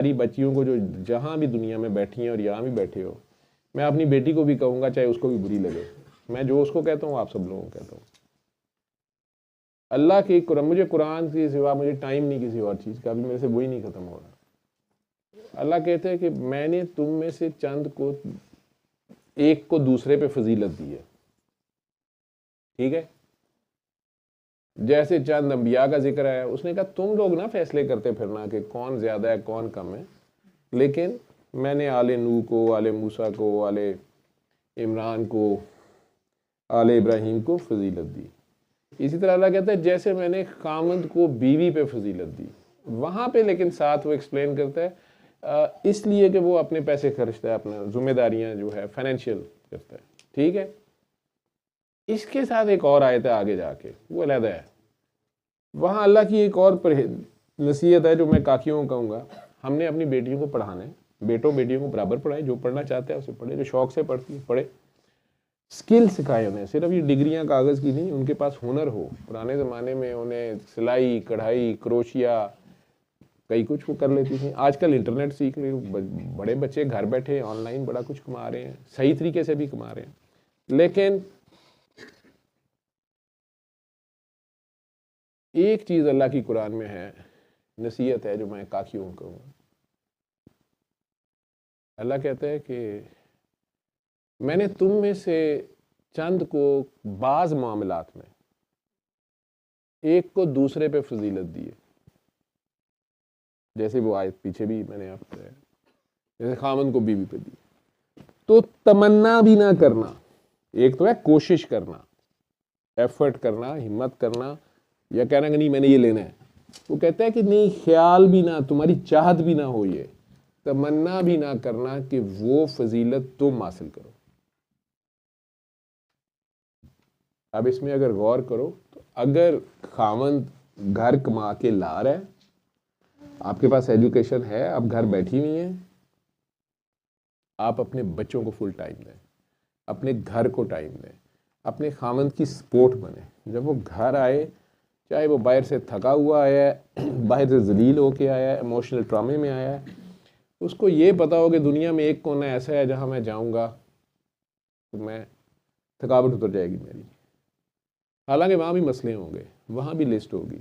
सारी बच्चियों को जो जहाँ भी दुनिया में बैठी हैं और यहाँ भी बैठे हो, मैं अपनी बेटी को भी कहूँगा, चाहे उसको भी बुरी लगे, मैं जो उसको कहता हूँ आप सब लोगों को कहता हूँ, अल्लाह की मुझे कुरान के सिवा मुझे टाइम नहीं किसी और चीज़ का, अभी मेरे से वही नहीं ख़त्म हो रहा। अल्लाह कहते हैं कि मैंने तुम में से चंद को, एक को दूसरे पे फजीलत दी है, ठीक है। जैसे चंद अंबिया का जिक्र है, उसने कहा तुम लोग ना फैसले करते फिरना कि कौन ज़्यादा है कौन कम है, लेकिन मैंने आले नूह को, आले मूसा को, आले इमरान को, आले इब्राहीम को फजीलत दी। इसी तरह अल्लाह कहता है जैसे मैंने खामद को बीवी पे फजीलत दी, वहाँ पे लेकिन साथ वो एक्सप्लेन करता है इसलिए कि वो अपने पैसे खर्चता है, अपना जिम्मेदारियाँ जो है फाइनेंशियल करता है, ठीक है। इसके साथ एक और आयत है आगे जाके, वो अलग है, वहाँ अल्लाह की एक और नसीहत है जो मैं काकियों को कहूँगा, हमने अपनी बेटियों को पढ़ाना है, बेटों बेटियों को बराबर पढ़ाए, जो पढ़ना चाहता है उसे पढ़े, जो शौक से पढ़ती है पढ़े, स्किल सिखाए उन्हें, सिर्फ ये डिग्रियां कागज़ की नहीं, उनके पास हुनर हो। पुराने ज़माने में उन्हें सिलाई, कढ़ाई, क्रोशिया, कई कुछ वो कर लेती थी, आजकल इंटरनेट सीख ले, बड़े बच्चे घर बैठे ऑनलाइन बड़ा कुछ कमा रहे हैं, सही तरीके से भी कमा रहे हैं। लेकिन एक चीज़ अल्लाह की कुरान में है, नसीहत है जो मैं काकियों को कहूँगा। अल्लाह कहता है कि मैंने तुम में से चंद को बाज़ मामलात में एक को दूसरे पे फजीलत दी है, जैसे वो आयत पीछे भी मैंने आपको बताया, जैसे खामन को बीवी पे दी। तो तमन्ना भी ना करना, एक तो है कोशिश करना, एफर्ट करना, हिम्मत करना, या कहना कि नहीं मैंने ये लेना है, वो कहता है कि नहीं, ख्याल भी ना, तुम्हारी चाहत भी ना हो, ये तमन्ना भी ना करना कि वो फजीलत तुम हासिल करो। अब इसमें अगर गौर करो तो अगर खामंद घर कमा के ला रहा है, आपके पास एजुकेशन है, आप घर बैठी हुई हैं, आप अपने बच्चों को फुल टाइम दें, अपने घर को टाइम दें, अपने खामंद की सपोर्ट बने। जब वो घर आए, चाहे वो बाहर से थका हुआ आया है, बाहर से जलील होके आया है, इमोशनल ट्रॉमे में आया है, उसको ये पता हो कि दुनिया में एक कोना ऐसा है जहाँ मैं जाऊँगा तो मैं थकावट उतर जाएगी मेरी। हालांकि वहाँ भी मसले होंगे, वहाँ भी लिस्ट होगी,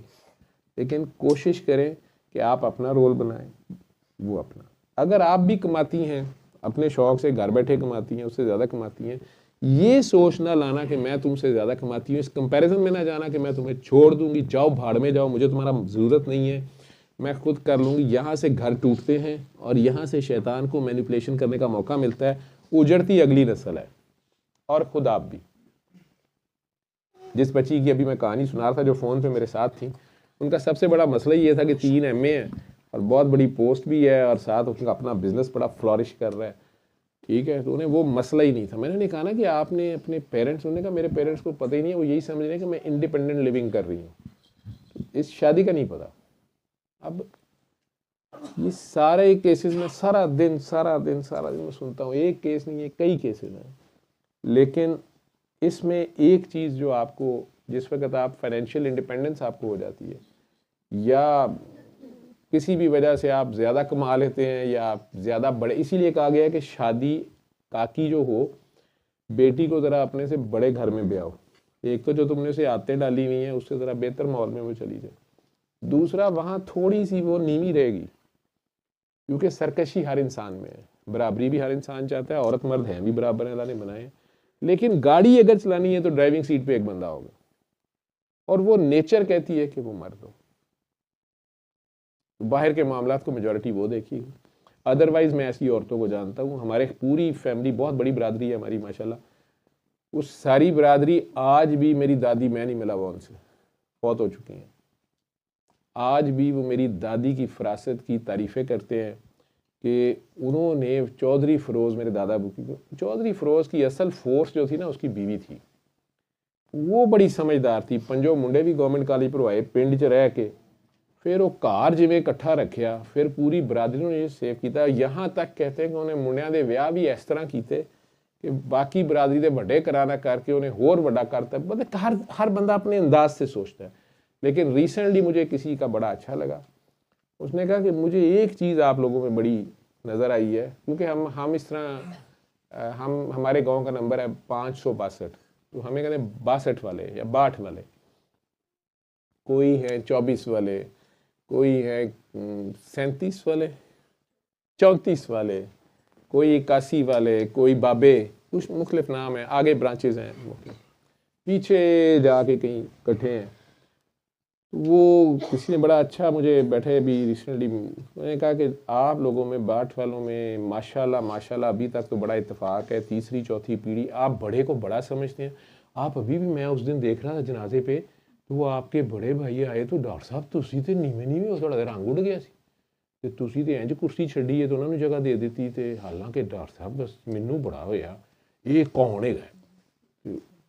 लेकिन कोशिश करें कि आप अपना रोल बनाएं, वो अपना। अगर आप भी कमाती हैं, अपने शौक़ से घर बैठे कमाती हैं, उससे ज़्यादा कमाती हैं, ये सोच ना लाना कि मैं तुमसे ज़्यादा कमाती हूँ, इस कंपैरिजन में ना जाना कि मैं तुम्हें छोड़ दूँगी, जाओ भाड़ में जाओ, मुझे तुम्हारा ज़रूरत नहीं है, मैं खुद कर लूँगी। यहाँ से घर टूटते हैं और यहाँ से शैतान को मैनिपुलेशन करने का मौका मिलता है, उजड़ती अगली नस्ल है, और खुद आप भी। जिस बच्ची की अभी मैं कहानी सुना रहा था जो फ़ोन पे मेरे साथ थी, उनका सबसे बड़ा मसला ये था कि 3 MA है और बहुत बड़ी पोस्ट भी है और साथ उनका अपना बिजनेस बड़ा फ्लॉरिश कर रहा है, ठीक है। तो उन्हें वो मसला ही नहीं था। मैंने कहा ना कि आपने अपने पेरेंट्स, उन्होंने कहा मेरे पेरेंट्स को पता ही नहीं है, वो यही समझ रहे हैं कि मैं इंडिपेंडेंट लिविंग कर रही हूँ, इस शादी का नहीं पता। अब ये सारे केसेस में सारा दिन मैं सुनता हूँ, एक केस नहीं है, कई केसेस हैं। लेकिन इसमें एक चीज़ जो आपको, जिस वक्त आप फाइनेंशियल इंडिपेंडेंस आपको हो जाती है, या किसी भी वजह से आप ज़्यादा कमा लेते हैं या आप ज़्यादा बड़े, इसीलिए कहा गया है कि शादी काकी जो हो, बेटी को ज़रा अपने से बड़े घर में ब्याहो। एक तो जो तुमने उसे आदतें डाली हुई हैं उससे ज़रा बेहतर माहौल में वो चली जाए, दूसरा वहाँ थोड़ी सी वो नीवी रहेगी, क्योंकि सरकशी हर इंसान में है, बराबरी भी हर इंसान चाहता है, औरत मर्द हैं भी बराबर हैं, अल्लाह ने बनाए। लेकिन गाड़ी अगर चलानी है तो ड्राइविंग सीट पे एक बंदा होगा, और वो नेचर कहती है कि वो मर्द हो। बाहर के मामलात को मेजॉरिटी वो देखिए, अदरवाइज मैं ऐसी औरतों को जानता हूँ, हमारे पूरी फैमिली, बहुत बड़ी बरादरी है हमारी माशाल्लाह, उस सारी बरादरी आज भी, मेरी दादी, मैं नहीं मिला हुआ उनसे, बहुत हो चुकी हैं, आज भी वो मेरी दादी की फरासत की तारीफ़ें करते हैं कि उन्होंने चौधरी फ़िरोज़, मेरे दादा अबू की, चौधरी फ़िरोज़ की असल फोर्स जो थी ना उसकी बीवी थी, वो बड़ी समझदार थी। पंजो मुंडे भी गवर्नमेंट कॉलेज पढ़वाए, पिंड च रह के, फिर वो घर जिमें इकट्ठा रखा, फिर पूरी बरादरी ने सेव किया। यहाँ तक कहते हैं कि उन्हें मुंडिया के विआह भी इस तरह किए कि बाकी बरादरी के बड़े कराना करके उन्हें होर बड़ा करता। मतलब हर बंदा अपने अंदाज से सोचता है। लेकिन रिसेंटली मुझे किसी का बड़ा अच्छा लगा, उसने कहा कि मुझे एक चीज़ आप लोगों में बड़ी नज़र आई है, क्योंकि हम इस तरह हम हमारे गांव का नंबर है 562, तो हमें कहते हैं 62 वाले या 62 वाले, कोई है 24 वाले, कोई है 37 वाले, 34 वाले, कोई 81 वाले, कोई बाबे, कुछ मुख्तलिफ नाम है, आगे ब्रांचेज हैं मुख्तलिफ, पीछे जाके कहीं इकट्ठे हैं। वो किसी ने बड़ा अच्छा मुझे बैठे अभी रिसेंटली, मैंने कहा कि आप लोगों में 62 वालों में माशाल्लाह माशाल्लाह अभी तक तो बड़ा इत्तेफाक है, तीसरी चौथी पीढ़ी, आप बड़े को बड़ा समझते हैं। आप अभी भी, मैं उस दिन देख रहा था जनाजे पे, तो वो आपके बड़े भाई आए तो डॉक्टर साहब तुसी तो नीवें नीवें हो, थोड़ा रंग उड़ गया सी ਤੇ ਤੁਸੀਂ ਤੇ ਇੰਜ ਕੁਰਸੀ ਛੱਡੀ ਹੈ ਤੇ ਉਹਨਾਂ ਨੂੰ ਜਗ੍ਹਾ ਦੇ ਦਿੱਤੀ, ਤੇ ਹਾਲਾਂਕਿ डॉक्टर साहब बस ਮੈਨੂੰ बड़ा होया ये कौन है।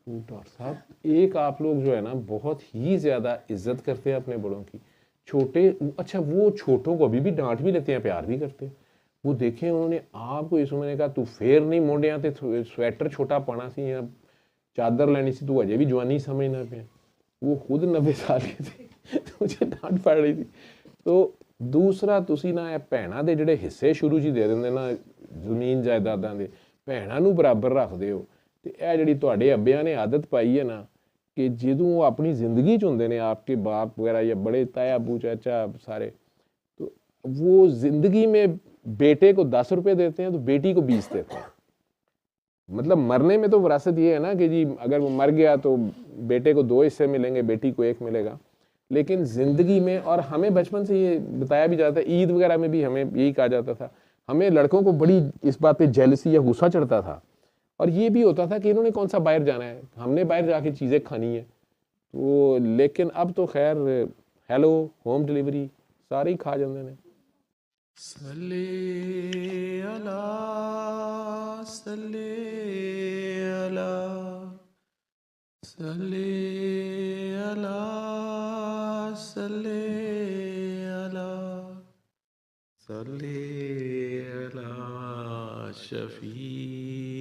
डॉक्टर साहब एक आप लोग जो है ना बहुत ही ज़्यादा इज्जत करते हैं अपने बड़ों की, छोटे, अच्छा वो छोटों को अभी भी डांट भी लेते हैं, प्यार भी करते हैं। वो देखें उन्होंने आपको इस उम्र ने कहा तू फेर नहीं मोडिया ते स्वेटर छोटा पाना सी या चादर लेनी सी, तू अजे भी जवानी समझना पे। वो खुद 90 साल के थे तो मुझे डांट पड़ रही थी। तो दूसरा ਤੁਸੀਂ ਨਾ ਇਹ ਭੈਣਾਂ ਦੇ ਜਿਹੜੇ ਹਿੱਸੇ ਸ਼ੁਰੂ 'ਚ ਹੀ ਦੇ ਦਿੰਦੇ ਨਾ ਜ਼ਮੀਨ ਜਾਇਦਾਦਾਂ ਦੇ, ਭੈਣਾਂ ਨੂੰ ਬਰਾਬਰ ਰੱਖਦੇ ਹੋ, ਤੇ ਇਹ ਜਿਹੜੀ ਤੁਹਾਡੇ ਅੱਬਿਆਂ ਨੇ ਆਦਤ ਪਾਈ ਹੈ ਨਾ कि ਜਦੋਂ ਉਹ ਆਪਣੀ ਜ਼ਿੰਦਗੀ 'ਚ ਹੁੰਦੇ ਨੇ, आपके बाप वगैरह या बड़े ताया अबू चाचा सारे, तो वो ज़िंदगी में बेटे को 10 रुपये देते हैं तो बेटी को 20 देते हैं। मतलब मरने में तो विरासत ये है ना कि जी अगर वो मर गया तो बेटे को 2 हिस्से मिलेंगे, बेटी को 1 मिलेगा, लेकिन ज़िंदगी में, और हमें बचपन से ये बताया भी जाता है, ईद वगैरह में भी हमें यही कहा जाता था, हमें लड़कों को बड़ी इस बात पे जेलसी या गुस्सा चढ़ता था, और ये भी होता था कि इन्होंने कौन सा बाहर जाना है, हमने बाहर जाके चीज़ें खानी है। तो लेकिन अब तो खैर हेलो होम डिलीवरी सारे ही खा जाते हैं। सल्ले अला सल्ले अला सल्ले अला सल्ले अला सल्ले अला शफीना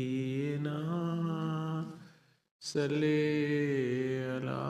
सल्ले अला